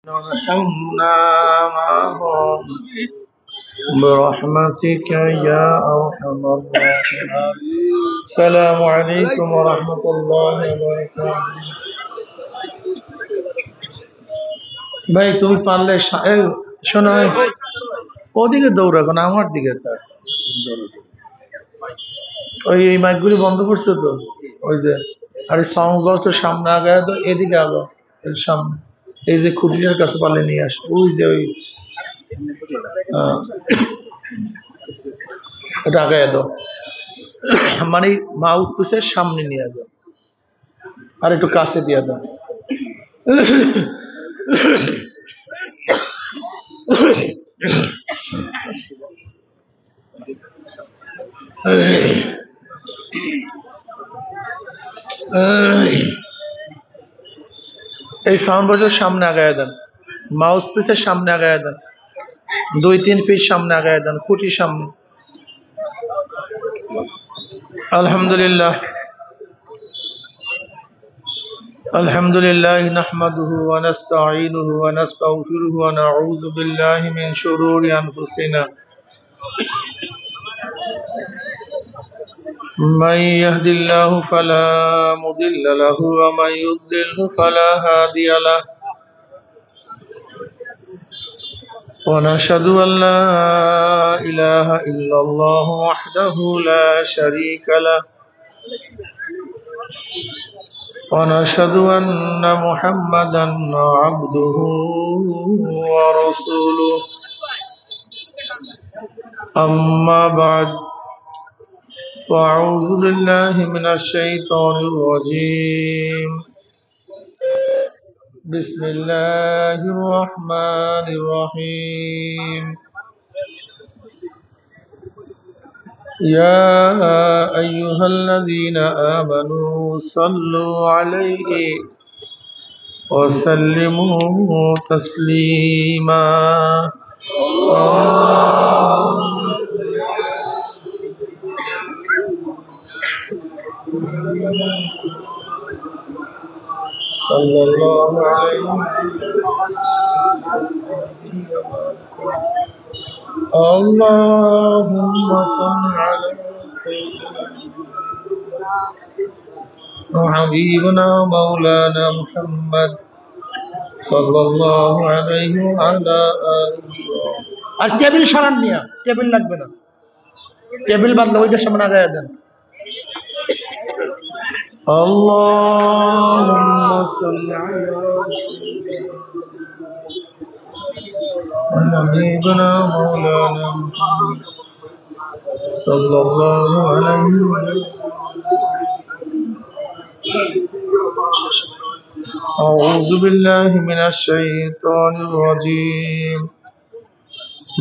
ارحمنا معهم برحمتك يا أرحم الراحمين السلام عليكم ورحمة الله وبركاته ভাই তুমি পারলে শোনো ওদিকে দৌড়া কেন আমার দিকে থাক ওই এই মাইকগুলি বন্ধ করছে তো ওই যে আরে সাউন্ড বক্সটা সামনে আগায় তো এদিকে আগো এর সামনে এই যে খুঁটিটার কাছে পারলে নিয়ে আস ওই যে ওই এটা আগায় দাও মানে মাউথ পিসের সামনে নিয়ে যাও আর একটু কাছে দিয়ে দাও এই সাউন্ড বক্সের সামনে আগায় দেন মাউথ পিসের সামনে আগায় দেন 2-3 ফিট সামনে আগায় দেন খুঁটির সামনে আলহামদুলিল্লাহ الحمد لله نحمده ونستعينه ونستغفره ونعوذ بالله من شرور أنفسنا من يهد الله فلا مضل له ومن يضلل فلا هادي له ونشهد أن لا إله إلا الله وحده لا شريك له ونشهد أن محمدا عبده ورسوله أما بعد فأعوذ بالله من الشيطان الرجيم بسم الله الرحمن الرحيم يا أيها الذين آمنوا صلوا عليه وسلموا تسليما صلى الله عليه اللهم صل على سيدنا وحبيبنا مولانا محمد صلى الله عليه وعلى آله আর টেবিল সরান নিয়া টেবিল লাগবে না টেবিল বাদলে ওইটার সামনে আগায় দেন اللهم صل على حبيبنا مولانا محمد صلى الله عليه وسلم أعوذ بالله من الشيطان الرجيم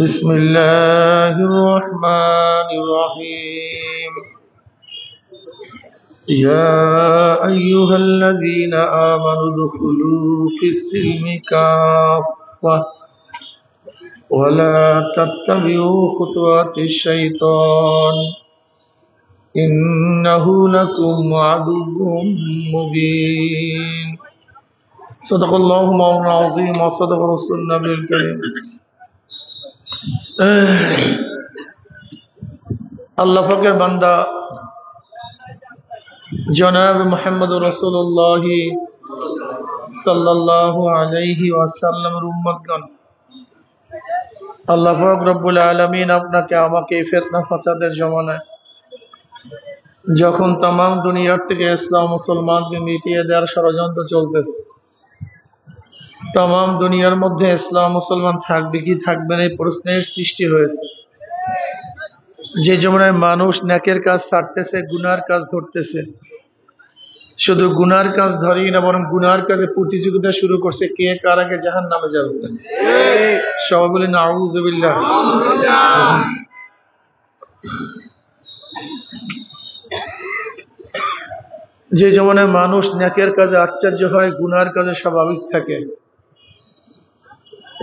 بسم الله الرحمن الرحيم يا أيها الذين آمنوا ادخلوا في السلم كافة ولا تتبعوا خطوات الشيطان إنه لكم عدو مبين صدق الله مولانا العظيم وصدق رسول النبي الكريم আল্লাহ পাকের বান্দা জনাব মুহাম্মদ রাসূলুল্লাহ সাল্লাল্লাহু আলাইহি ওয়াসাল্লামের উম্মতগণ আল্লাহ পাক রব্বুল আলামিন আপনাকে আমাকে ফিতনা ফাসাদের জমানায় যখন तमाम দুনিয়ার থেকে ইসলাম মুসলমানকে মিটিয়ে দেওয়ার ষড়যন্ত্র চলতেছে तमाम দুনিয়ার মধ্যে ইসলাম মুসলমান থাকবে কি থাকবে না এই প্রশ্নের সৃষ্টি হয়েছে যে জমানায় মানুষ নেকের কাজ ছাড়তেছে গুনার কাজ ধরতেছে শুধু গুনার কাজ ধরেই না বরং গুনার কাজে প্রতিযোগিতা শুরু করছে কে কার আগে জাহান্নামে যাবে সবাই বলে নাউযুবিল্লাহ যে জমানায় মানুষ নেকের কাজে আশ্চর্য হয় গুনার কাজে স্বাভাবিক থাকে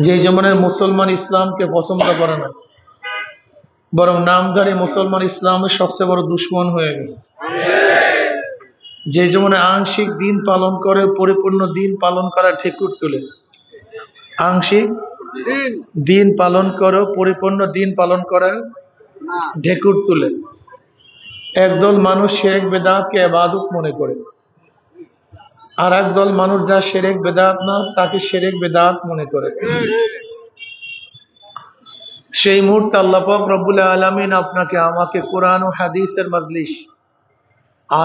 যে জমানায় মুসলমান ইসলামকে পছন্দ করে না বরং নামধারী মুসলমান ইসলামের সবচেয়ে বড় দুশমন হয়ে গেছে যে জমানায় আংশিক দিন পালন করে পরিপূর্ণ দিন পালন করা ঠেকুর তোলে আংশিক দিন পালন করো, পরিপূর্ণ দিন পালন করার ঢেকুর তুলে। একদল মানুষ শিরক বেদাতকে ইবাদত মনে করে, আর একদল মানুষ যা শিরক বেদাত না তাকে শিরক বেদাত মনে করে। সেই মুহূর্তে আল্লাহ পাক রব্বুল আলামিন আপনাকে আমাকে কোরআন ও হাদিসের মজলিস,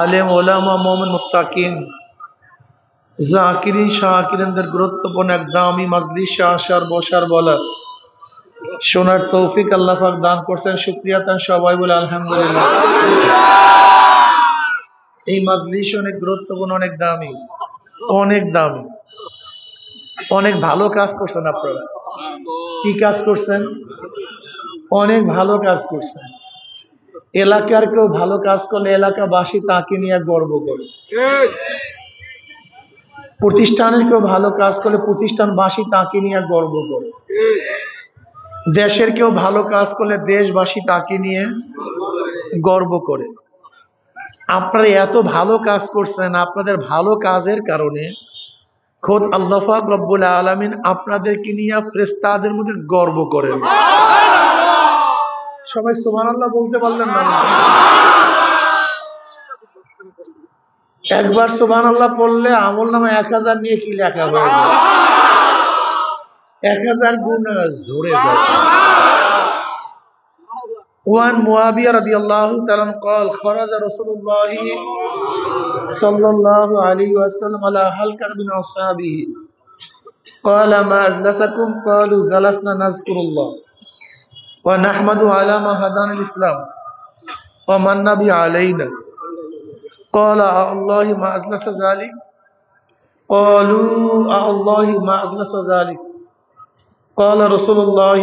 আলেম ওলামা মুমিন মুত্তাকিন জাকিরিন শাকিরিনদের গুরুত্বপূর্ণ এক দামি মজলিসে আসার বসার বলার শোনার তৌফিক আল্লাহ পাক দান করছেন। শুকরিয়া তান সবাই বলে আলহামদুলিল্লাহ। এই মজলিস অনেক গুরুত্বপূর্ণ, অনেক দামি, অনেক দামি। অনেক ভালো কাজ করছেন আপনারা। কি কাজ করছেন? অনেক ভালো কাজ করছেন। এলাকার কেউ ভালো কাজ করলে এলাকাবাসী তাকে নিয়ে গর্ব করে। প্রতিষ্ঠানের কেউ ভালো কাজ করলে প্রতিষ্ঠানবাসী তাকে নিয়ে গর্ব করে। দেশের কেউ ভালো কাজ করলে দেশবাসী তাকে নিয়ে গর্ব করে। আপনারা এত ভালো কাজ করছেন, আপনাদের ভালো কাজের কারণে খোদ আল্লাহ পাক রব্বুল আলামিন আপনাদেরকে নিয়ে ফেরেশতাদের মধ্যে গর্ব করেন। সবাই সুবহানাল্লাহ বলতে পারলেন না? একবার সুবহানাল্লাহ পড়লে আমলনামা 1000 নিয়ে কি লেখা হয়ে যায়, 1000 গুনাহ ঝরে যায়। ওয়ান মুয়াবিয়া রাদিয়াল্লাহু তাআলা قال خرج رسول الله صلى الله عليه وسلم على حلقة من أصحابه قال ما أجلسكم قالوا جلسنا نذكر الله ونحمد على ما هدانا الإسلام ومن به علينا قال الله ما أجلس ذلك قالوا الله ما أجلس ذلك قال رسول الله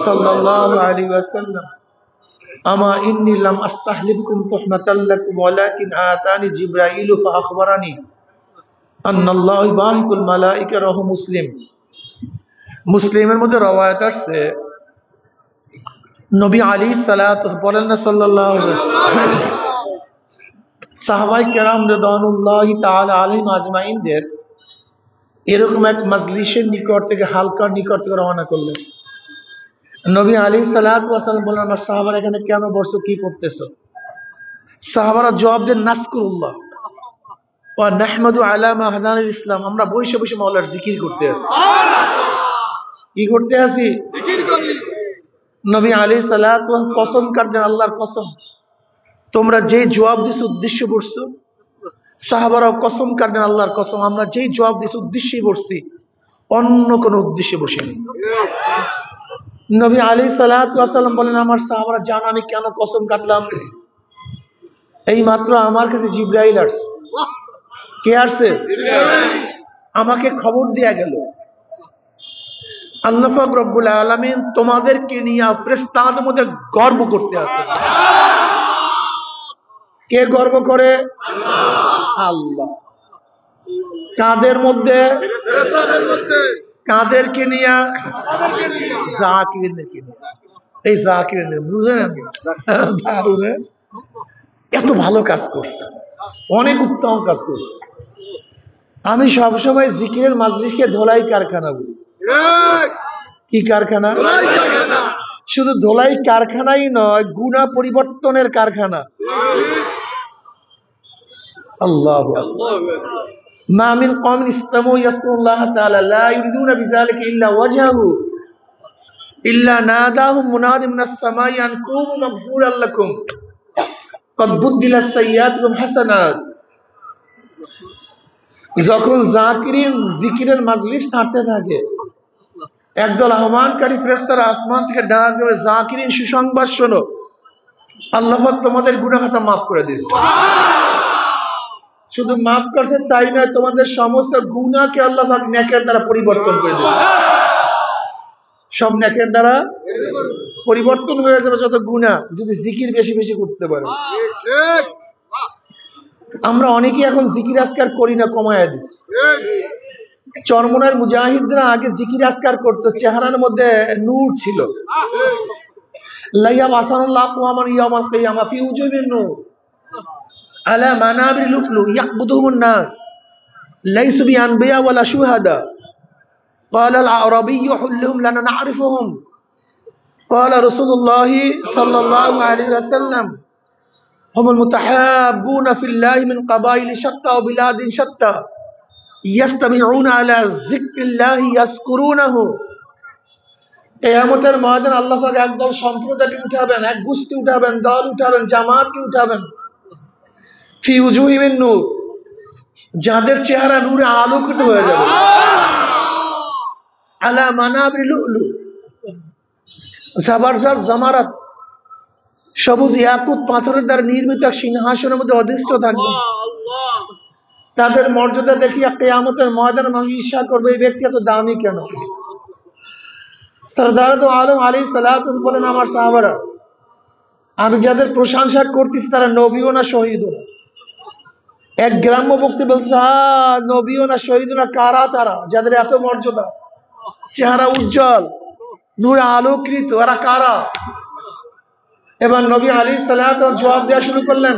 صلى الله عليه وسلم أما إني لم أستحلفكم تحمة لكم ولكن آتاني جبرائيل فأخبرني أن الله يباهك الملائكة رواه مسلم। মুসলিমের মধ্যে রওয়ায়াত আছে নবী আলাইহিস সালাতু বলেন না সাল্লাল্লাহু আলাইহি ওয়াসাল্লাম সাহাবায়ে কেরাম রিদওয়ানুল্লাহি তাআলা আলাইহিম আজমাইনদের এরকম এক মজলিসের নিকট থেকে, হালকার নিকট থেকে রওনা করলেন। নবী আলাইহিস সালাতু ওয়াসাল্লাম বললেন আমার সাহাবারা এখানে কেন বসছো, কি করতেছো? সাহাবারা জবাব দেন নাজকুরুল্লাহ ওয়া নাহমাদু আলা মা হাদানাল ইসলাম, আমরা বসে বসে মাওলার জিকির করতে আছি। কি করতে আছি? জিকির করি। নবী আলাইহিস সালাতু ওয়াসাল্লাম কসম কাটলেন, আল্লাহর কসম তোমরা যে জবাব দিছো উদ্দেশ্য বসছো। সাহাবারাও কসম কাটলেন, আল্লাহর কসম আমরা যেই জবাব দিছি উদ্দেশ্যে বসছি, অন্য কোনো উদ্দেশ্যে বসিনি। নবী আলাইহিস সালাতু ওয়াসাল্লাম বলেন আমার সাহাবারা জানো আমি কেন কসম কাটলাম? এই মাত্র আমার কাছে জিবরাইল আসছে। কে আসছে? আমাকে খবর দেয়া গেল আল্লাহ পাক রব্বুল আলামিন তোমাদেরকে নিয়ে ফেরেশতাদের মধ্যে গর্ব করতে আছে। কে গর্ব করে? আল্লাহ। কাদের মধ্যে? ফেরেশতাদের মধ্যে। কাদেরকে নিয়ে? জাকিরিনদেরকে নিয়ে। এই জাকিরিনদের বুঝেন দারুণ, এত ভালো কাজ করছে, অনেক উত্তম কাজ করছে। আমি সবসময় জিকিরের মাজলিসকে ধোলাই কারখানা বলি। কি কারখানা? শুধু ধোলাই কারখানাই নয়, গুনাহ পরিবর্তনের কারখানা। আল্লাহু আকবার। মা মিন কওমিন ইসতামু ইয়াসকুরুল্লাহ তাআলা লা ইউরিদুনা বিযালিকা ইল্লা ওয়াজহাহু ইল্লা নাদাহুম মুনাদিম মিনাস সামাই আন কুমু মাগফুরাল লাকুম ক্বাদ বুদ্দিলাস সাইয়্যাতুকুম হাসানাত। যখন জাকিরিন জিকিরের মাজলিস ছাড়তে থাকে, একদল আহ্বানকারী ফেরেশতারা আসমান থেকে ডাক দেবে, জাকিরিন সুসংবাদ শোনো, আল্লাহ পাক তোমাদের গুনাহ খাতা মাফ করে দিয়েছে। শুধু মাফ করছে তাই নয়, তোমাদের সমস্ত গুনাহকে আল্লাহ পাক নেকের দ্বারা পরিবর্তন করে দিয়েছে। সব নেকের দ্বারা পরিবর্তন হয়ে যাবে যত গুনাহ, যদি জিকির বেশি বেশি করতে পারো। আমরা অনেকে এখন জিকির আজকার করি না, কমায়া দিচ্ছি। চরমনার মুজাহিদরা আগে জিকির আজকার করতো, চেহারার মধ্যে নূর ছিল। লাইয়া মাসানুল্লাহ কুয়ামান ইয়ামাল কিয়ামা ফি উজুবিন নূর আলা মানাবির লুকলু ইয়াকবুদুহুন নাস লাইসু বিআনবিয়া ওয়ালা শুহাদা قال الأعرابي حلهم لنا نعرفهم قال رسول الله صلى الله عليه وسلم هم المتحابون في الله من قبائل شتى وبلاد شتى يستمعون على ذكر الله يذكرونه কিয়ামতের ময়দানে আল্লাহ পাক একদল সম্প্রদায়কে উঠাবেন, এক গোষ্ঠী উঠাবেন, দল উঠাবেন, জামাতকে উঠাবেন। ফি উজুহিমিন নূর, যাদের চেহারা নূরে আলোকিত হয়ে যাবে। আলা মানাবির লুলু, জাবারজাত জামারাত, সবুজ ইয়াকুত পাথরের দ্বারা নির্মিত এক সিংহাসনের মধ্যে অধিষ্ঠ থাকবে। তাদের মর্যাদা দেখিয়া কিয়ামতের ময়দানে মানুষ ঈর্ষা করবে, এই ব্যক্তি এত দামি কেন? সরদার তো আলম আলাইহিস সালাতু বলেন, আমার সাহাবারা, আমি যাদের প্রশংসা করতেছি তারা নবীও না শহীদও না। এক গ্রাম্য বক্তি বলছে, নবীও না শহীদও না, কারা তারা যাদের এত মর্যাদা, চেহারা উজ্জ্বল, নূরে আলোকৃত, এরা কারা? এবার নবী আলাইহিস সালাতু জবাব দেওয়া শুরু করলেন,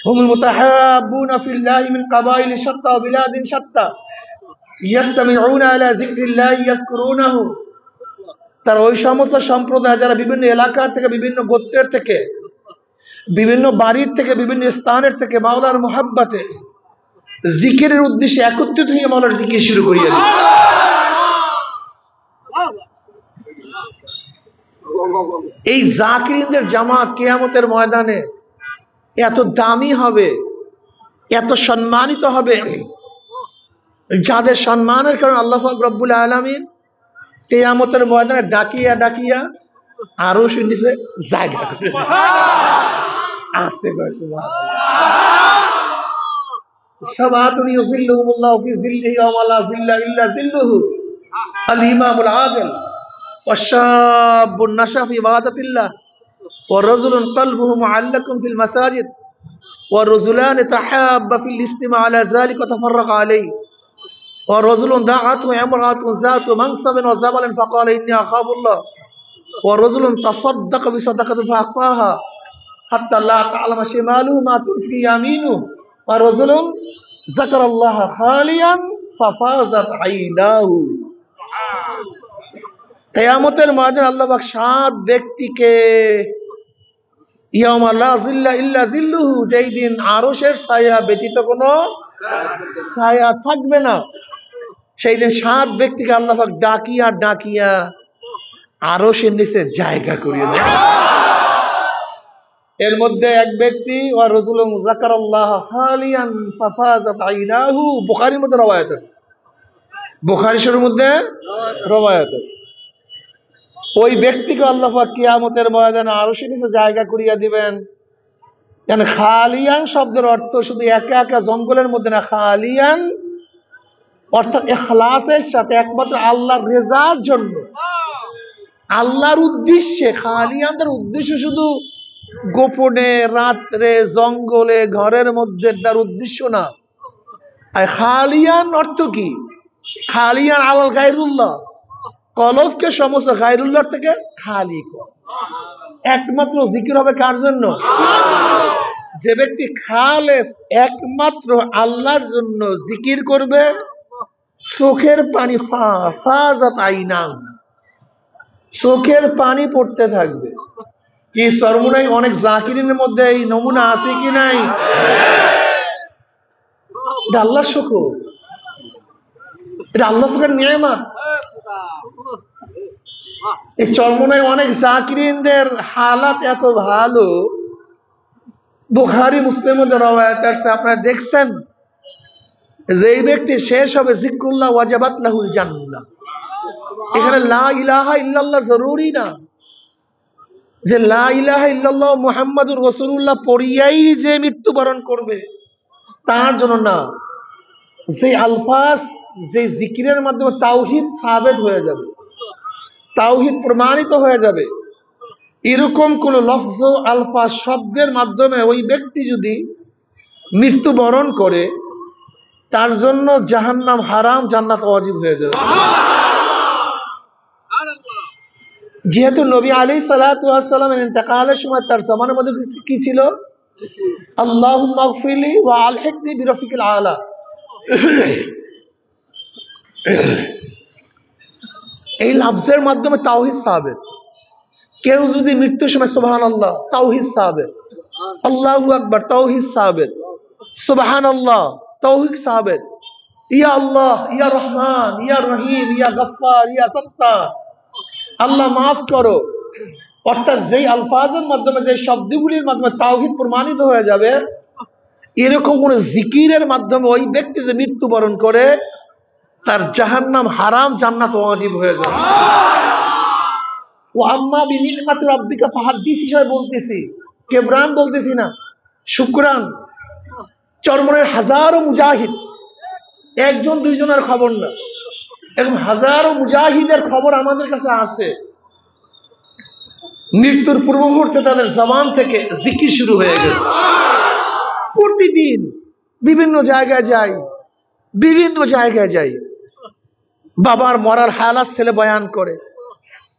হুমুল মুতাহাব্বুনা ফিল্লাহি মিন কাবাইলি শাত্তা ওয়া বিলাদিন শাত্তা ইয়াসতামিউনা আলা যিকরিল্লাহি ইয়াযকুরুনাহু। তার ওই সমস্ত সম্প্রদায় যারা বিভিন্ন এলাকার থেকে, বিভিন্ন গোত্রের থেকে, বিভিন্ন বাড়ির থেকে, বিভিন্ন স্থানের থেকে মাওলার মুহাব্বতে জিকিরের উদ্দেশ্যে একত্রিত হয়ে মাওলার জিকির শুরু করিয়া দিল। এই জাকিরিনদের জামাত কিয়ামতের ময়দানে এত দামি হবে, এত সম্মানিত হবে, যাদের সম্মানের কারণে আল্লাহ পাক রব্বুল আলামিন কিয়ামতের ময়দানে ডাকিয়া ডাকিয়া আরো শুনিছে জায়গা করে আসতে পারছে। সাবাতুন ইউযিল্লুহুমুল্লাহু ফি যিল্লিহি ওয়া লা যিল্লা ইল্লা যিল্লুহু, আল ইমামুল আদিল ওয়া শাবুন নাশা ফি ইবাদাতিল্লাহ ওয়া রাজুলুন কলবুহু মুআল্লাকুন ফিল মাসাজিদ ওয়া রাজুলান তাহাব্বা ফিল ইসতিমা আলা যালিকা ওয়া তাফাররাকা আলাইহি ওয়া রাজুলুন দাআতহু ইমরাতুন যাতু মানসাবিন ওয়া জামালিন ফাকালা ইন্নী আখাফুল্লাহ ওয়া রাজুলুন তাসাদদাকা বিসাদাকাতিন ফাআখফাহা হাত্তা লা তা'লামা শিমালুহু মা তুনফি ইয়ামিনুহু ওয়া রাজুলুন যাকারাল্লাহা খালিয়ান ফাফাযাত আইনাহু। কিয়ামতের ময়দানে আল্লাহ পাক 7 ব্যক্তিকে ইয়াউমা লা যিল্লা ইল্লা যিল্লুহু, যেই দিন আরশের ছায়া ব্যতীত কোনো ছায়া থাকবে না, সেই দিন 7 ব্যক্তিকে আল্লাহ পাক ডাকিয়া ডাকিয়া আরশের নিচে জায়গা করিয়ে দেয়। এর মধ্যে এক ব্যক্তি ওয়া রাজুলুন যাকারাল্লাহা খালিয়ান ফাফাযাত আইনাহু, বুখারীর মধ্যে রওয়ায়াত আছে, বুখারী শরীফের মধ্যে রওয়ায়াত আছে। ওই ব্যক্তিকে আল্লাহ পাক কিয়ামতের ময়দানে আরশের নিচে জায়গা করিয়া দিবেন। মানে খালিয়ান শব্দের অর্থ শুধু একা একা জঙ্গলের মধ্যে না, খালিয়ান অর্থাৎ ইখলাসের সাথে, একমাত্র আল্লাহর রেজার জন্য, আল্লাহর উদ্দেশ্যে। খালিয়ানদের উদ্দেশ্য শুধু গোপনে, রাত্রে, জঙ্গলে, ঘরের মধ্যে, তার উদ্দেশ্য না। আর খালিয়ান অর্থ কি? খালিয়ান আলাল গায়রুল্লাহ, কলবকে সমস্ত গায়রুল্লাহ থেকে খালি কর। একমাত্র জিকির হবে কার জন্য? যে ব্যক্তি খালেস একমাত্র আল্লাহর জন্য জিকির করবে, চোখের পানি ফাজাত আইনাম, চোখের পানি পড়তে থাকবে। কি সরমুনাই অনেক জাকিরিনের মধ্যে এই নমুনা আছে কি নাই? এটা আল্লাহর শুকর, এটা আল্লাহ পাকের নিয়ামত। এই চরমুনায় অনেক জাকিরিনদের হালাত এত ভালো, বুখারী মুসলিমের মধ্যে রওয়ায়াত আছে, আপনারা দেখছেন যে এই ব্যক্তি শেষ হবে যিকরুল্লাহ ওয়াজাবাত লাহুল জান্নাহ। এখানে লা ইলাহা ইল্লাল্লাহ জরুরি না, যে লা ইলাহা ইল্লাল্লাহ মুহাম্মাদুর রাসূলুল্লাহ পড়িয়াই যে মৃত্যুবরণ করবে তার জন্য না। যে আলফাজ, যে জিকিরের মাধ্যমে তাওহীদ সাবেত হয়ে যাবে, তাওহীদ প্রমাণিত হয়ে যাবে, এরকম কোন লফজ আলফাজ শব্দের মাধ্যমে ওই ব্যক্তি যদি মৃত্যুবরণ করে, তার জন্য জাহান্নাম হারাম, জান্নাত ওয়াজিব হয়ে যাবে। যেহেতু নবী আলাইহিস সালাতু ওয়াস সালামের ইন্তেকালের সময় তার জমানার মধ্যে কি ছিল? আল্লাহুম্মা গফিরলি ওয়া আলহিকনি বিরফিকিল আলা। এই লফজের মাধ্যমে তাওহীদ সাবিত। কেউ যদি মৃত্যুর সময় সুবহানাল্লাহ, তাওহীদ সাবিত, আল্লাহু আকবার, তাওহীদ সাবিত, সুবহানাল্লাহ, তাওহীদ সাবিত, ইয়া আল্লাহ, ইয়া রহমান, ইয়া রহিম, ইয়া গফফার, ইয়া সত্তার, আল্লাহ মাফ করো, অর্থাৎ যেই আলফাজের মাধ্যমে, যে শব্দগুলির মাধ্যমে তাওহীদ প্রমাণিত হয়ে যাবে, এরকম কোন জিকিরের মাধ্যমে ওই ব্যক্তি যে মৃত্যুবরণ করে, তার জাহান্নাম হারাম, জান্নাত ওয়াজিব হয়ে যাবে। ও আম্মা বিনিআমাতি রাব্বিকা ফাহাদ্দিস হিসেবে বলতেছি, কেবরান বলতেছি না, শুকরান। চরমনের হাজারো মুজাহিদ, একজন দুইজনের খবর না, এরকম হাজারো মুজাহিদের খবর আমাদের কাছে আছে। মৃত্যুর পূর্ব মুহূর্তে তাদের জবান থেকে জিকির শুরু হয়ে গেছে। প্রতিদিন বিভিন্ন জায়গায় যাই, বাবার মরার হালাত ছেলে বয়ান করে,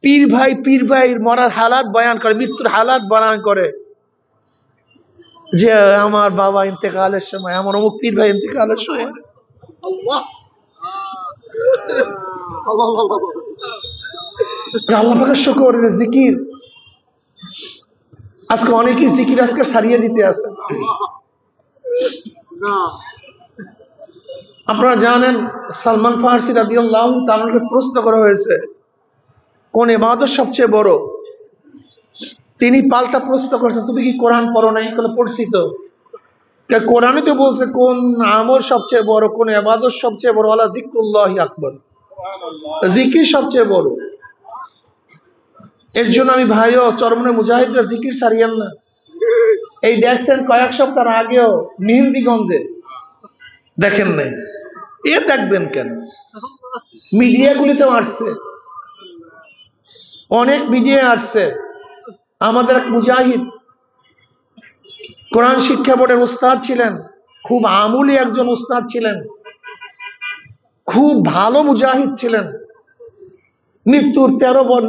পীর ভাই মরার হালাত বয়ান করে, মৃত্যুর হালাত বয়ান করে, যে আমার বাবা ইন্তেকালের সময়, আমার অমুক পীর ভাই ইন্তেকালের সময়। আল্লাহ পাকের শুকর, জিকির। আজকে অনেকেই জিকির আজকে সারিয়ে দিতে আছে। আপনারা জানেন, সালমান ফারসি রাদিয়াল্লাহু তাআলার কাছে প্রশ্ন করা হয়েছে কোন ইবাদত সবচেয়ে বড়। তিনি পাল্টা প্রশ্ন করেছেন, তুমি কি কোরআন পড়ো নাই? পড়ছি তো। কোরআনে তো বলছে কোন আমল সবচেয়ে বড়, কোন ইবাদত সবচেয়ে বড়, আলা যিকরুল্লাহি আকবার, জিকির সবচেয়ে বড়। এর জন্য আমি ভাইও, চরমনের মুজাহিদরা জিকির ছাড়িয়েন না। এই দেখছেন কয়েক সপ্তাহ আগেও মেহেন্দিগঞ্জে, দেখেন নাই? এ দেখবেন কেন? মিডিয়াগুলিতেও আসছে, অনেক মিডিয়া আসছে। আমাদের এক মুজাহিদ কোরআন শিক্ষা বোর্ডের উস্তাদ ছিলেন, খুব আমুলি একজন উস্তাদ ছিলেন, খুব ভালো মুজাহিদ ছিলেন। মৃত্যুর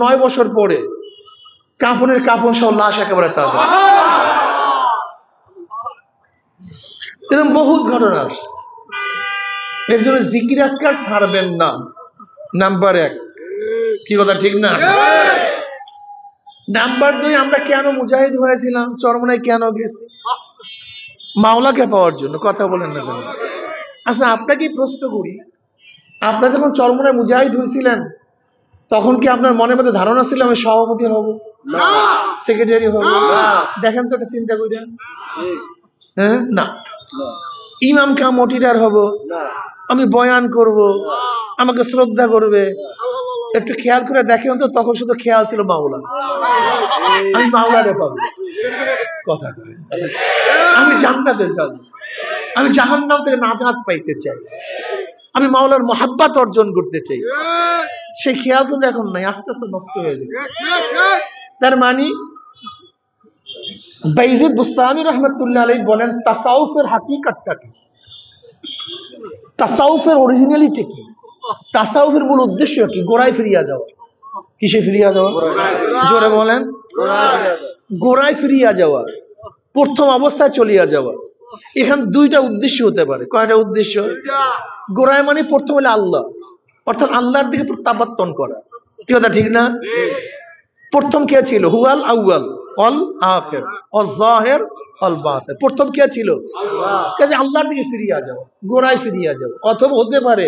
9 বছর পরে কাফনের কাফন সহ লাশ একেবারে তাজা। এরকম বহুত ঘটনা আসছে। এর জন্য জিকির আজকার ছাড়বেন না, নাম্বার 1। কি কথা ঠিক না? নাম্বার 2, আমরা কেন মুজাহিদ হয়েছিলাম, চরমনায় কেন গেছি? মাওলাকে পাওয়ার জন্য। কথা বলেন না কেন? আচ্ছা, আপনাকে প্রশ্ন করি, আপনারা যখন চরমনায় মুজাহিদ হয়েছিলেন, তখন কি আপনার মনের মধ্যে ধারণা ছিল আমি সভাপতি হব, সেক্রেটারি হব? দেখেন তো, এটা চিন্তা করি। হ্যাঁ, না। ইমাম কাম মটিটার হব, আমি বয়ান করব, আমাকে শ্রদ্ধা করবে। একটু খেয়াল করে দেখেন তো, তখন শুধু খেয়াল ছিল মাওলা, আমি মাওলারে পাবো। কথা, আমি জান্নাতে যাব, আমি জাহান্নাম থেকে নাজাত পাইতে চাই, আমি মাওলার মহাব্বত অর্জন করতে চাই। সেই খেয়াল কিন্তু এখন নাই, আস্তে আস্তে নষ্ট হয়ে যাবে। তার মানে বাইজিদ বুস্তামি রহমতুল্লাহ আলাইহি বলেন, তাসাউফের হাকিকতটা কি, তাসাউফের অরিজিনালিটি কি, তাসাউফের মূল উদ্দেশ্য কি? গোড়ায় ফিরিয়া যাওয়া। কিসে ফিরিয়া যাওয়া? জোরে বলেন। গোড়ায় ফিরিয়া যাওয়া, প্রথম অবস্থায় চলিয়া যাওয়া। এখানে 2টা উদ্দেশ্য হতে পারে। কয়টা উদ্দেশ্য? গোড়ায় মানে প্রথম হলে আল্লাহ, অর্থাৎ আল্লাহর দিকে প্রত্যাবর্তন করা। কি কথা ঠিক না? প্রথম কে ছিল? হুয়াল আউয়াল অল আখির অল যাহির অল বাতিন। প্রথম কে ছিল? কাজে আল্লাহর দিকে ফিরিয়া যাও, গোড়ায় ফিরিয়া যাও। অথবা হতে পারে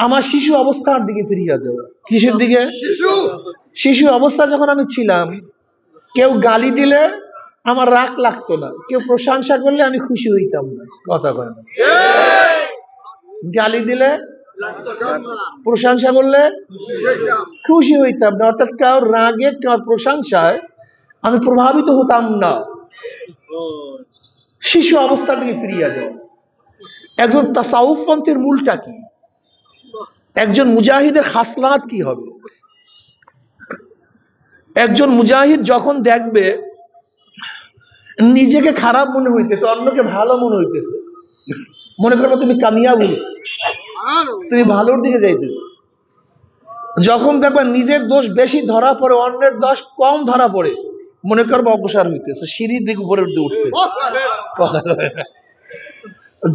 আমার শিশু অবস্থার দিকে ফিরিয়া যাও। কিসের দিকে? শিশু অবস্থা যখন আমি ছিলাম, কেউ গালি দিলে আমার রাগ লাগতো না, কেউ প্রশংসা করলে আমি খুশি হইতাম না। কথা কয় না? গালি দিলে, প্রশংসা করলে খুশি হইতাম না। অর্থাৎ কারোর রাগে, কারোর প্রশংসায় আমি প্রভাবিত হতাম না। শিশু অবস্থা থেকে ফিরিয়া যাও। একজন তাসাউফ পন্থীর মূলটা কি? একজন মুজাহিদের খাসলাত কি হবে? একজন মুজাহিদ যখন দেখবে নিজেকে খারাপ মনে হইতেছে, অন্যকে ভালো মনে হইতেছে, মনে করবো তুমি কামিয়াব হইস, তুমি ভালোর দিকে যাইতেছ। যখন দেখবা নিজের দোষ বেশি ধরা পড়ে, অন্যের দোষ কম ধরা পড়ে, মনে করবো অগ্রসর হইতেছে, সিঁড়ির দিকে উপরের দিকে উঠতেছে।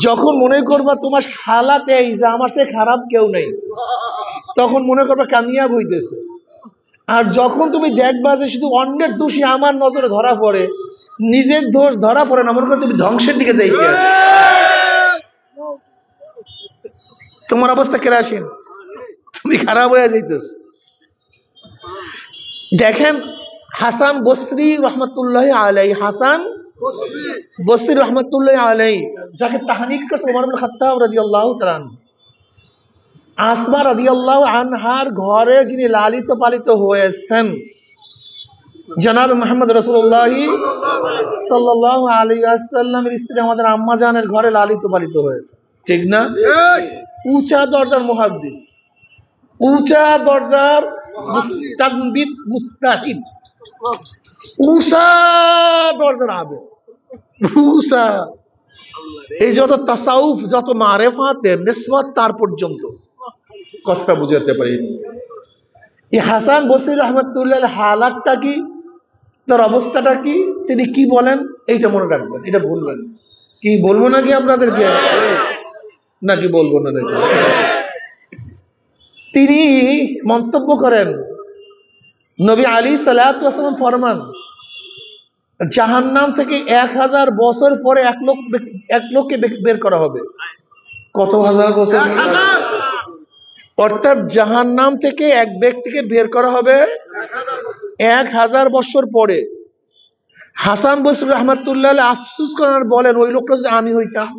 যখন মনে করবা তোমার হালাত এই যে আমার সে খারাপ কেউ নেই, তখন মনে করবে কামিয়াব হইতেছে। আর যখন তুমি দেখবা যে শুধু অন্যের দোষী আমার নজরে ধরা পড়ে, নিজের দোষ ধরা পড়ে না, মনে করো তুমি ধ্বংসের দিকে যাইতে আছো, তোমার অবস্থা কেরাসিন, তুমি খারাপ হয়ে যাইতেছ। দেখেন হাসান বসরি রহমতুল্লাহ আলাই, হাসান বসরি রহমতুল্লাহ আলাই, যাকে তাহনিক করছে ওমর ইবনে খাত্তাব রাদিয়াল্লাহু তাআলা আনহু, আসমা রাদিয়াল্লাহু আনহার ঘরে যিনি লালিত পালিত হয়েছেন, জনাব মুহাম্মদ রাসূলুল্লাহ সাল্লাল্লাহু আলাইহি ওয়াসাল্লামের স্ত্রী আমাদের আম্মা জানের ঘরে লালিত পালিত হয়েছে, ঠিক না? উঁচা দরজার মুহাদ্দিস, উঁচা দরজার মুস্তানবিত, মুস্তাহিদ, উঁচা দরজার আবেদ, উঁচা। এই যত তাসাউফ, যত মারেফাতের নিসবত তার পর্যন্ত কথা বুঝাতে পারি। এই হাসান বসরি রহমতুল্লাহ হালাতটা কি, তার অবস্থাটা কি, তিনি কি বলেন এইটা মনে রাখবেন, এটা বলবেন। কি বলবো নাকি আপনাদেরকে, নাকি বলবো না নাকি? তিনি মন্তব্য করেন, নবী আলী সাল্লাল্লাহু আলাইহি ওয়াসাল্লাম ফরমান, জাহান্নাম থেকে 1000 বছর পরে এক লোককে বের করা হবে। কত হাজার বছর? অর্থাৎ জাহান্নাম থেকে এক ব্যক্তিকে বের করা হবে 1000 বছর পরে। হাসান বসরি রহমতুল্লাহ আফসোস করার বলেন, ওই লোকটা যদি আমি হইতাম।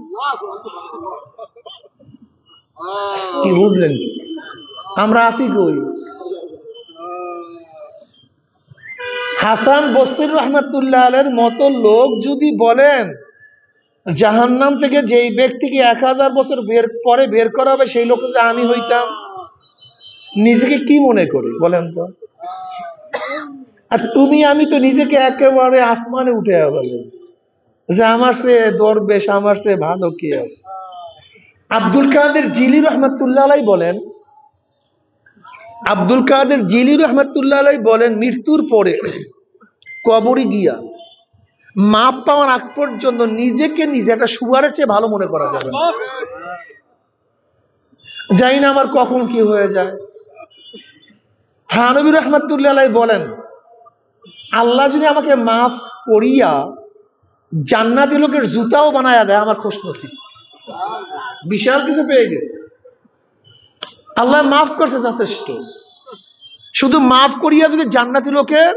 কি বুঝলেন? আমরা আসি কই? হাসান বসরি রহমতুল্লাহ এর মতো লোক যদি বলেন জাহান্নাম থেকে যেই ব্যক্তিকে 1000 বছর পরে বের করা হবে সেই লোক যদি আমি হইতাম, নিজেকে কি মনে করি বলেন তো? আর তুমি আমি তো নিজেকে একেবারে আসমানে উঠে বলে যে আমার সে দরবেশ, আমার সে ভালো কি আছে। আব্দুল কাদের জিলি রহমতুল্লাহ আলাইহি বলেন, আব্দুল কাদের জিলি রহমতুল্লাহ আলাইহি বলেন, মৃত্যুর পরে কবরে গিয়া মাপ পাওয়ার আগ পর্যন্ত নিজেকে নিজে একটা শুয়ারের চেয়ে ভালো মনে করা যাবে না। জানি না আমার কখন কি হয়ে যায়। থানবী রহমতুল্লাহ আলাইহি বলেন, আল্লাহ যদি আমাকে মাফ করিয়া জান্নাতি লোকের জুতাও বানায়া দেয়, আমার খুশনসিব, বিশাল কিছু পেয়ে গেছে। আল্লাহ মাফ করছে যথেষ্ট, শুধু মাফ করিয়া যদি জান্নাতি লোকের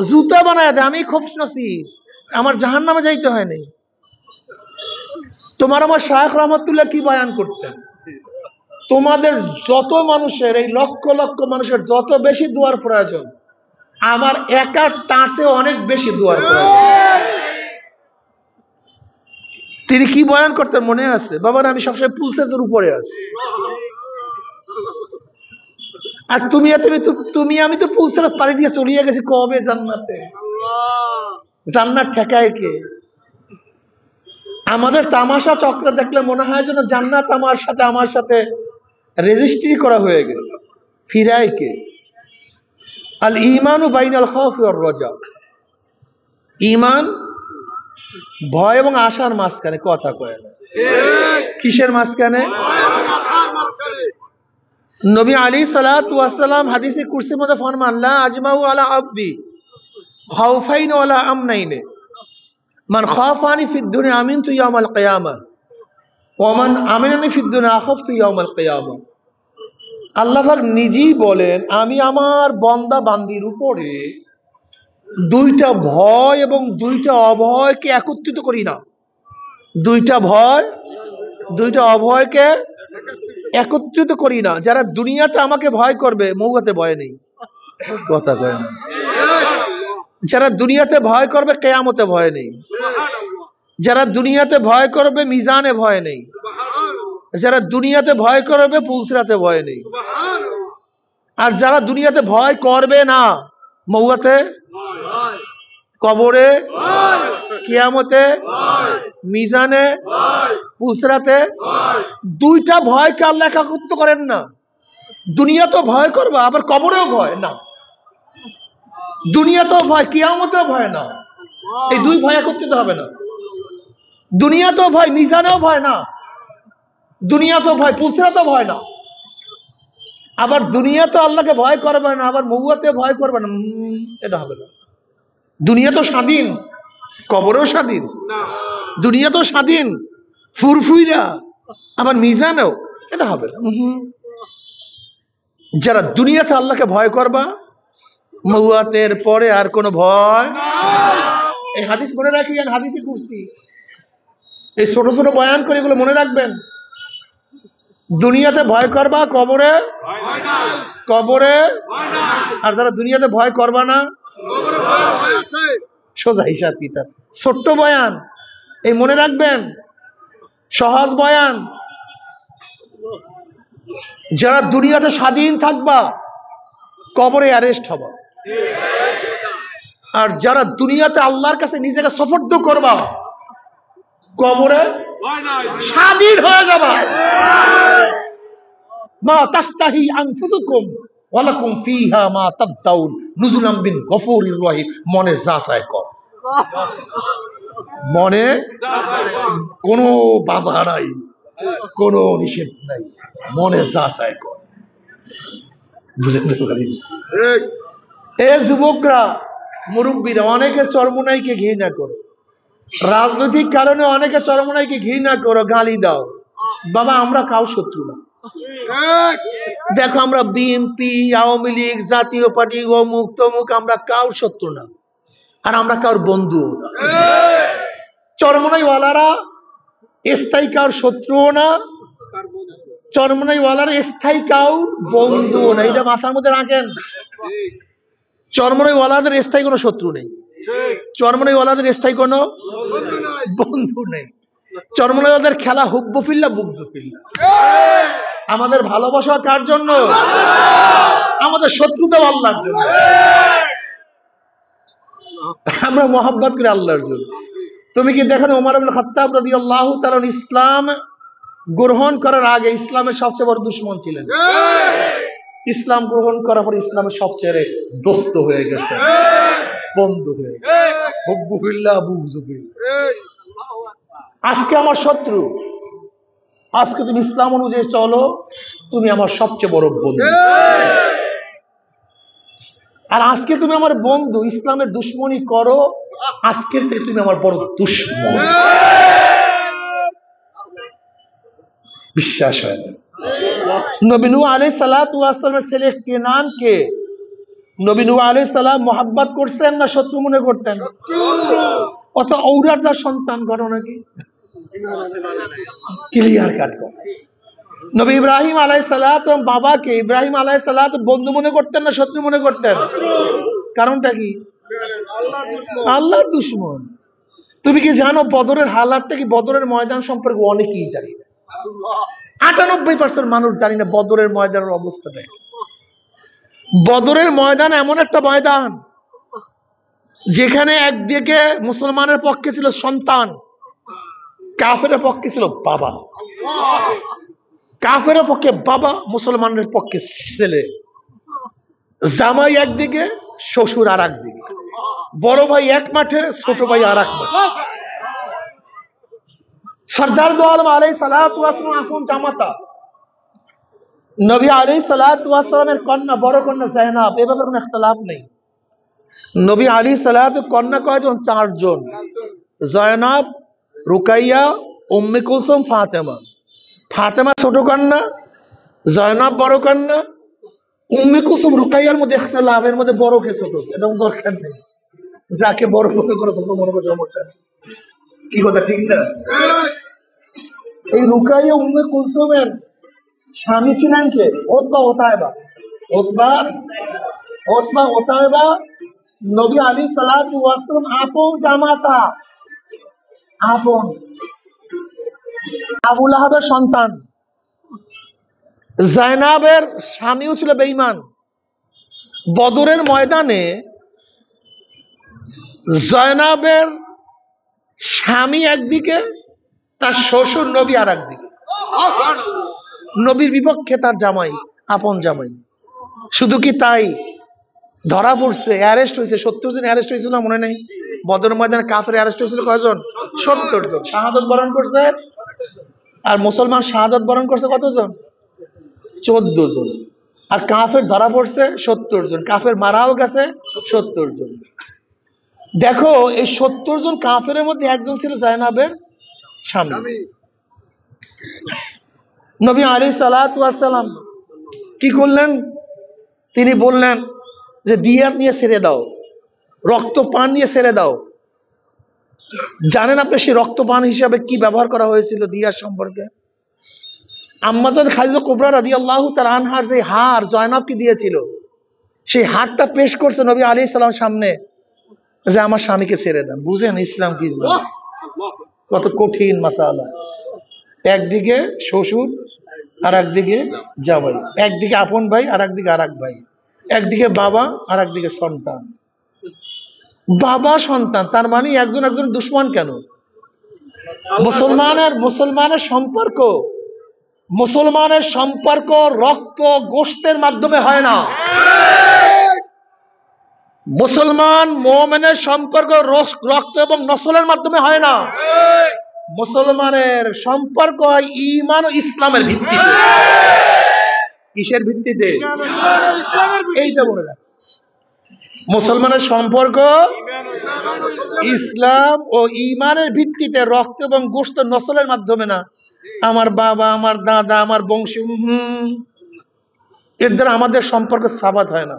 জুতা বানায়া দেয়, আমি খুশনসিব, আমার জাহান্নামে যাইতে হয় নাই। তোমার আমার শায়খ রহমতুল্লাহ কি বয়ান করতেন, তোমাদের যত মানুষের, এই লক্ষ লক্ষ মানুষের যত বেশি দোয়ার প্রয়োজন, আমার একার তার চেয়ে অনেক বেশি দোয়ার প্রয়োজন। তিনি কি বয়ান করতেন মনে আছে? বাবার আমি সবসময় পুলসেজের উপরে আছি, আর তুমি আমি তো পুলসেজ পাড়ি দিয়ে চলিয়ে গেছি কবে জান্নাতে। জান্নাত ঠেকায় কে? আমাদের তামাশা চক্র দেখলে মনে হয় যেন জান্নাত আমার সাথে রেজিস্ট্রি করা হয়ে গেছে। ফিরায় কে? আল ঈমানু বাইনাল খাউফি ওয়ার রাজা, ঈমান ভয় এবং আশার মাঝখানে, কথা কয় না। কিসের মাঝখানে? নবী আলী সাল্লাল্লাহু আলাইহি ওয়াসাল্লাম হাদিসে কুরসির মধ্যে ফরমান, লা আজমাউ আলা আবদি খাউফাইন ওয়ালা আমনাইন, মান খাফানি ফিদ দুনিয়া আমিনতু ইয়াউমাল কিয়ামা ওয়া মান আমিনানি ফিদ দুনিয়া আখাফতু ইয়াউমাল কিয়ামা। আল্লাহ পাক নিজেই বলেন, আমি আমার বান্দা বান্দির উপরে দুইটা ভয় এবং দুইটা অভয়কে একত্রিত করি না। দুইটা ভয়, দুইটা অভয়কে একত্রিত করি না। যারা দুনিয়াতে আমাকে ভয় করবে, মৌহাতে ভয় নেই, কথা কয় না। যারা দুনিয়াতে ভয় করবে, কিয়ামতে ভয় নেই। যারা দুনিয়াতে ভয় করবে, মিজানে ভয় নেই। যারা দুনিয়াতে ভয় করবে, পুলসিরাতে ভয় নেই। আর যারা দুনিয়াতে ভয় করবে না, মৌহাতে, কবরে, কিয়ামতে, মিজানে, পুলসিরাতে, দুইটা ভয়কে আল্লাহ একত্রিত করেন না। দুনিয়াতেও ভয় করবা, আবার কবরেও ভয় না। দুনিয়াতেও ভয়, কিয়ামতেও ভয় না। এই দুই ভয় একত্রিত হবে না। দুনিয়াতেও ভয়, মিজানেও ভয় না। দুনিয়াতেও ভয়, পুলসিরাতেও ভয় না। আবার দুনিয়া তো আল্লাহকে ভয় করবে না, আবার মহুয়াতে ভয় করবে না, এটা হবে না। দুনিয়া তো স্বাধীন, কবরেও স্বাধীন, দুনিয়া তো স্বাধীন, ফুরফুইরা, আবার মিজানও, এটা হবে না। যারা দুনিয়াতে আল্লাহকে ভয় করবা, মহুয়াতের পরে আর কোনো ভয়। এই হাদিস মনে রাখি, হাদিসে কুরসি, এই ছোট ছোট বয়ান করে এগুলো মনে রাখবেন। দুনিয়াতে ভয় করবা, কবরে কবরে, আর যারা দুনিয়াতে ভয় করবা না, সোজা হিসাব কিতাব। ছোট্ট বয়ান, এই মনে রাখবেন, সহজ বয়ান। যারা দুনিয়াতে স্বাধীন থাকবা, কবরে অ্যারেস্ট হবা। আর যারা দুনিয়াতে আল্লাহর কাছে নিজেকে সুপর্দ করবা, কবরে স্বাধীন হয়ে যাবা। মা তাস্তাহি আনফুসুকুম ওয়া লাকুম ফিহা মা তাদদাউন নুজুলাম বিন গফুরির রহিম। মনে যা চায় কর, মনে কোনো বাধা নাই, কোনো নিষেধ নাই, মনে যা চায় কর। বুঝতে পারি? এ যুবকরা, মুরব্বীরা, অনেকে চরমোনাইকে ঘৃণা করো, রাজনৈতিক কারণে অনেকে চরমোনাইকে ঘৃণা করো, গালি দাও। বাবা, আমরা কাউ শত্রু না। দেখো, আমরা বিএনপি, আওয়ামী লীগ, জাতীয় পার্টি, অমুক তমুক, আমরা কাউর শত্রু না, আর আমরা কাউর বন্ধু না। চরমোনাইওয়ালারা স্থায়ী কাউর শত্রুও না, চরমোনাইওয়ালারা স্থায়ী কাউর বন্ধুও না। এটা মাথার মধ্যে রাখেন। চরমোনাইওয়ালাদের স্থায়ী কোনো শত্রু নেই, চরমোনাইওয়ালাদের স্থায়ী কোনো বন্ধু নেই। চরমোনাইওয়ালাদের খেলা হুব্বু ফিল্লা বুকজু ফিল্লা। আমাদের ভালোবাসা কার জন্য? আমাদের শত্রুতাও আল্লাহর জন্য। আমরা মোহাব্বত করি আল্লাহর জন্য। তুমি কি দেখো ওমর ইবনে খাত্তাব রাদিয়াল্লাহু তাআলা ইসলাম গ্রহণ করার আগে ইসলামের সবচেয়ে বড় দুশমন ছিলেন। ইসলাম গ্রহণ করার পর ইসলামের সবচেয়ে দোস্ত হয়ে গেছে, বন্ধু হয়ে গেছে। হুব্বু ফিল্লাহ বুগজু ফিল্লাহ। আজকে আমার শত্রু, আজকে তুমি ইসলাম অনুযায়ী চলো, তুমি আমার সবচেয়ে বড় বন্ধু। আর আজকে তুমি আমার বন্ধু, ইসলামের দুশ্মনী করো, আজকের থেকে তুমি আমার বড় দুশ্মন। বিশ্বাস হয় না? নবী নূহ আলাইহিস সালাতু ওয়াস সালামের ছেলে কেনানকে নবী নূহ আলাইহিস সালাম মোহাব্বত করছেন না শত্রু মনে করতেন? অত ঔরার যার সন্তান, ঘটনা কি ক্লিয়ার কাট। নবী ইব্রাহিম আলাইহিস সালাত বাবাকে ইব্রাহিম আলাইহিস সালাত বন্ধু মনে করতেন না শত্রু মনে করতেন? কারণটা কি? আল্লাহর দুশমন। তুমি কি জানো বদরের হালাতটা কি? বদরের ময়দান সম্পর্কে অনেকেই জানি না। 98% মানুষ জানি না বদরের ময়দানের অবস্থাটা কি। বদরের ময়দান এমন একটা ময়দান যেখানে একদিকে মুসলমানের পক্ষে ছিল সন্তান, কাফেরের পক্ষে ছিল বাবা। কাফেরের পক্ষে বাবা, মুসলমানের পক্ষে ছেলে। জামাই একদিকে, শ্বশুর আর একদিকে। বড় ভাই এক মাঠে, ছোট ভাই আর এক মাঠে। সরদার দো আলম আলাইহিস সালাতু ওয়াস সালাম আপন জামাতা। নবী আলাইহিস সালাতু ওয়াস সালামের কন্যা, বড় কন্যা যায়নাব, এ ব্যাপারে কোনো ইখতিলাফ নেই। নবী আলাইহিস সালাতু কন্যা কয়জন? 4 জন। যায়নাব, রুকাইয়া, উম্মে কুলসুম, ফাতেমা। ফাতেমা ছোট কন্যা, যায়নাব বড় কন্যা, উম্মে কুলসুম রুকাইয়ার মধ্যে ইখতিলাফ, এর মধ্যে বড় কে ছোট এরকম দরকার নেই। যাকে বড় মনে করো ছোট মনে করো, সমস্যা কি কথা ঠিক না? এই রুকাইয়া উম্মে কুলসুমের স্বামী ছিলেন কে? উতবা ওতায়বা। উতবা ওতায়বা নবী আলাইহিস সালাতু ওয়াস সালাম আপন জামাতা, আপন। আবু লাহাবের সন্তান। যায়নাবের স্বামীও ছিল বেঈমান। বদরের ময়দানে যায়নাবের স্বামী একদিকে, তার শ্বশুর নবী আর একদিকে। নবীর বিপক্ষে তার জামাই, আপন জামাই। শুধু কি তাই, ধরা পড়ছে, অ্যারেস্ট হয়েছে। 70 জন অ্যারেস্ট হয়েছিল না, মনে নেই? বদর ময়দানে কাফের অ্যারেস্ট হয়েছিল কয়জন? 70 জন। শাহাদাত বরণ করছে। আর মুসলমান শাহাদাত বরণ করছে কতজন? 14 জন। আর কাফের ধরা পড়ছে 70 জন, কাফের মারাও গেছে 70 জন। দেখো এই 70 জন কাফের মধ্যে একজন ছিল জায়নাবের স্বামী। নবী আলাইহিস সালাতু ওয়াস সালাম কি করলেন? তিনি বললেন যে দিয়াত নিয়ে ছেড়ে দাও, রক্তপান নিয়ে ছেড়ে দাও। জানেন আপনি সেই রক্তপান হিসাবে কি ব্যবহার করা হয়েছিল দিয়ার সম্পর্কে? আম্মাজান খাদিজা কুবরা রাদিয়াল্লাহু তাআলা আনহার যে হার জয়নবকে দিয়েছিল, সেই হারটা পেশ করছে নবী আলাইহিস সালাম সামনে যে আমার স্বামীকে ছেড়ে দেন। বুঝেন ইসলাম কি জিনিস, কত কঠিন মাসালা। একদিকে শ্বশুর আর একদিকে জামাই, একদিকে আপন ভাই আর একদিকে আর এক ভাই, একদিকে বাবা আর একদিকে সন্তান। বাবা সন্তান, তার মানে একজন একজন দুশ্মন কেন? মুসলমানের সম্পর্ক রক্ত গোশতের মাধ্যমে হয় না। মুসলমান মুমিনের সম্পর্ক রক্ত এবং নসলের মাধ্যমে হয় না। মুসলমানের সম্পর্ক হয় ঈমান ও ইসলামের ভিত্তিতে। কিসের ভিত্তিতে? এইটা মনে রাখ, মুসলমানের সম্পর্ক ইসলাম ও ঈমানের ভিত্তিতে, রক্ত এবং গোশত নসলের মাধ্যমে না। আমার বাবা, আমার দাদা, আমার বংশী, এর দ্বারা আমাদের সম্পর্ক সাবাত হয় না।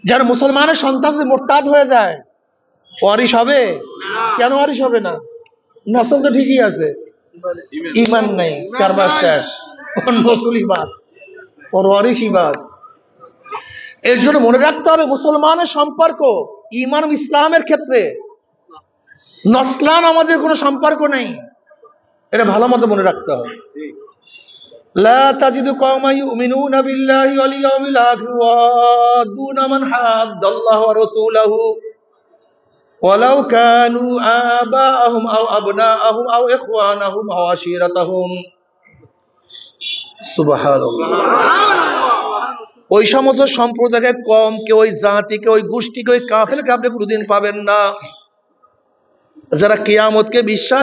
যারা মুসলমানের সন্তান যদি মোরতাদ হয়ে যায়, ওয়ারিশ হবে? কেন ওয়ারিশ হবে না? নসল তো ঠিকই আছে, ঈমান নেই, কারবার শেষ, ওর নসল ইবাদ, ওর ওয়ারিশ ইবাদ। এর জন্য মনে রাখতে হবে মুসলমানের সম্পর্ক ঈমান ও ইসলামের ক্ষেত্রে, নসলান আমাদের কোনো সম্পর্ক নেই। এটা ভালো মতো মনে রাখতে হবে। লা তাজিদু কওমান ইউমিনুনা বিল্লাহি ওয়াল ইয়াউমিল আখির ওয়া দুনা মান হাদ্দাল্লাহু ওয়া রাসূলাহু ওয়ালাউ কানু আবাআহুম আও আবনাআহুম আও ইখওয়ানাহুম আও আশীরাতাহুম। সুবহানাল্লাহ। ওই সমস্ত সম্প্রদায়কে, কমকে, ওই জাতিকে, ওই গোষ্ঠীকে, ওই কাফেরকে আপনি কোনোদিন পাবেন না যারা কিয়ামতকে বিশ্বাস